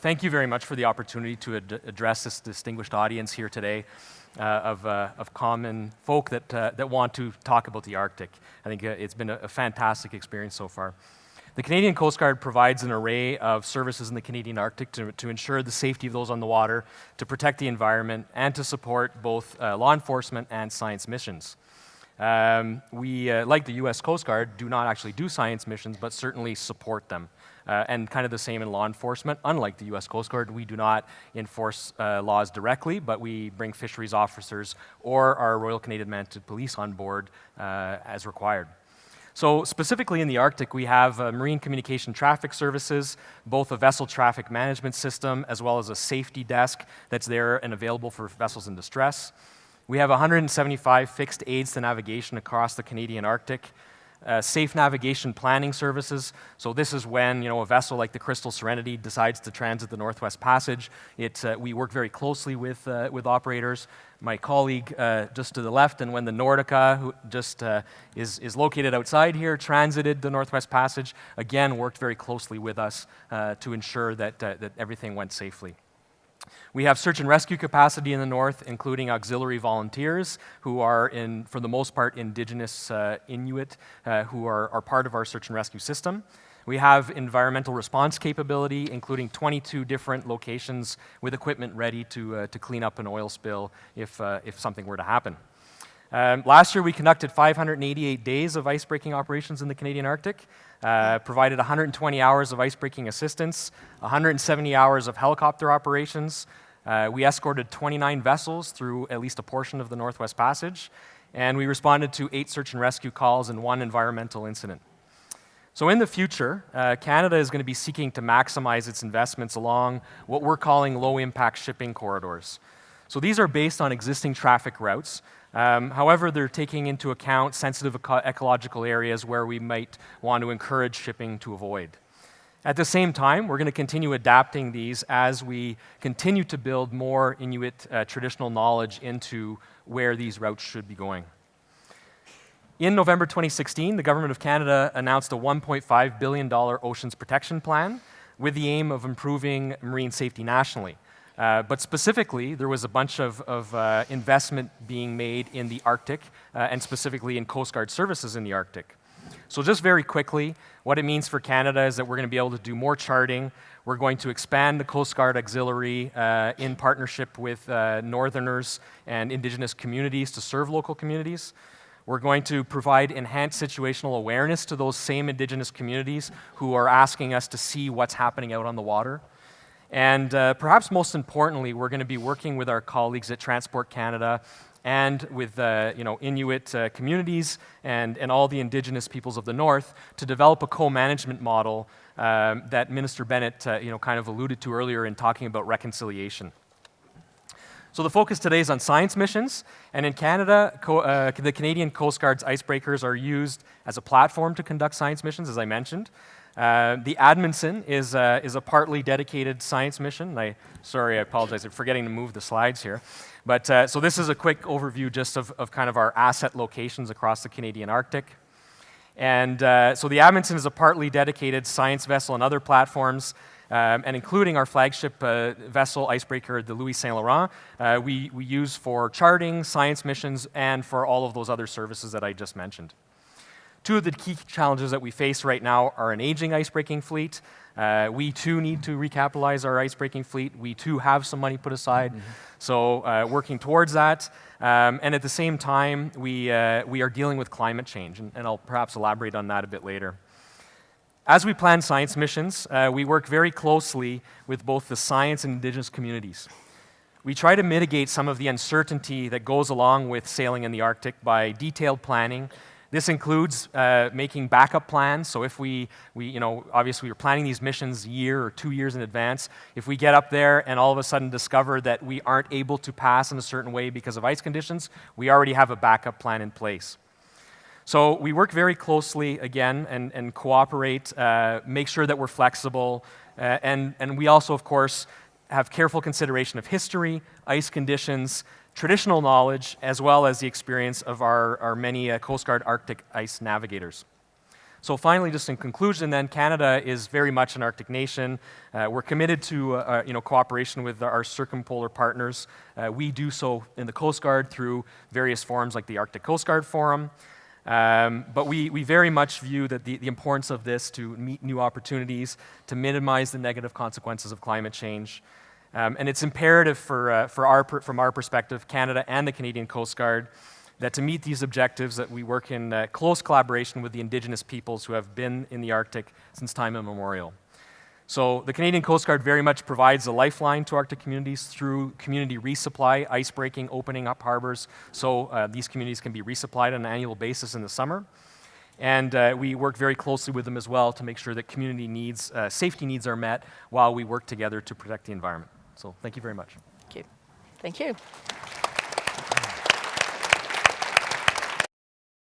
thank you very much for the opportunity to address this distinguished audience here today of common folk that want to talk about the Arctic. I think it's been a fantastic experience so far. The Canadian Coast Guard provides an array of services in the Canadian Arctic to ensure the safety of those on the water, to protect the environment, and to support both law enforcement and science missions. We, like the US Coast Guard, do not actually do science missions, but certainly support them. And kind of the same in law enforcement. Unlike the US Coast Guard, we do not enforce laws directly, but we bring fisheries officers or our Royal Canadian Mounted Police on board as required. So specifically in the Arctic, we have marine communication traffic services, both a vessel traffic management system as well as a safety desk that's there and available for vessels in distress. We have 175 fixed aids to navigation across the Canadian Arctic. Safe navigation planning services. So this is when a vessel like the Crystal Serenity decides to transit the Northwest Passage. We work very closely with operators. My colleague just to the left, and when the Nordica, who just is located outside here, transited the Northwest Passage, again worked very closely with us to ensure that everything went safely. We have search and rescue capacity in the north, including auxiliary volunteers who are, for the most part, Indigenous Inuit, who are part of our search and rescue system. We have environmental response capability, including 22 different locations with equipment ready to clean up an oil spill if something were to happen. Last year, we conducted 588 days of icebreaking operations in the Canadian Arctic, provided 120 hours of icebreaking assistance, 170 hours of helicopter operations. We escorted 29 vessels through at least a portion of the Northwest Passage, and we responded to 8 search and rescue calls and 1 environmental incident. So in the future, Canada is going to be seeking to maximize its investments along what we're calling low-impact shipping corridors. So these are based on existing traffic routes. However, they're taking into account sensitive ecological areas where we might want to encourage shipping to avoid. At the same time, we're going to continue adapting these as we continue to build more Inuit traditional knowledge into where these routes should be going. In November 2016, the Government of Canada announced a $1.5 billion Oceans Protection Plan with the aim of improving marine safety nationally. But specifically, there was a bunch of investment being made in the Arctic, and specifically in Coast Guard services in the Arctic. So just very quickly, what it means for Canada is that we're going to be able to do more charting. We're going to expand the Coast Guard Auxiliary in partnership with Northerners and Indigenous communities to serve local communities. We're going to provide enhanced situational awareness to those same Indigenous communities who are asking us to see what's happening out on the water. And perhaps most importantly, we're going to be working with our colleagues at Transport Canada and with Inuit communities and all the Indigenous peoples of the North to develop a co-management model that Minister Bennett kind of alluded to earlier in talking about reconciliation. So the focus today is on science missions, and in Canada, the Canadian Coast Guard's icebreakers are used as a platform to conduct science missions, as I mentioned. The Adamson is a partly dedicated science mission. I apologize for forgetting to move the slides here. But so this is a quick overview just of kind of our asset locations across the Canadian Arctic. And so the Adamson is a partly dedicated science vessel and other platforms, and including our flagship vessel, icebreaker, the Louis Saint Laurent, we use for charting, science missions, and for all of those other services that I just mentioned. Two of the key challenges that we face right now are an aging icebreaking fleet. We too need to recapitalize our icebreaking fleet. We too have some money put aside, so working towards that. And at the same time, we are dealing with climate change, and I'll perhaps elaborate on that a bit later. As we plan science missions, we work very closely with both the science and Indigenous communities. We try to mitigate some of the uncertainty that goes along with sailing in the Arctic by detailed planning. This includes making backup plans. So if we obviously we're planning these missions a year or 2 years in advance. If we get up there and all of a sudden discover that we aren't able to pass in a certain way because of ice conditions, we already have a backup plan in place. So we work very closely, again, and cooperate, make sure that we're flexible, and we also, of course, have careful consideration of history, ice conditions, traditional knowledge, as well as the experience of our many Coast Guard Arctic ice navigators. So finally, just in conclusion then, Canada is very much an Arctic nation. We're committed to cooperation with our circumpolar partners. We do so in the Coast Guard through various forums like the Arctic Coast Guard Forum. But we very much view that the importance of this to meet new opportunities, to minimize the negative consequences of climate change. And it's imperative from our perspective, Canada and the Canadian Coast Guard, that to meet these objectives that we work in close collaboration with the Indigenous peoples who have been in the Arctic since time immemorial. So the Canadian Coast Guard very much provides a lifeline to Arctic communities through community resupply, icebreaking, opening up harbors, so these communities can be resupplied on an annual basis in the summer. And we work very closely with them as well to make sure that community needs, safety needs are met while we work together to protect the environment. So thank you very much. Thank you. Thank you.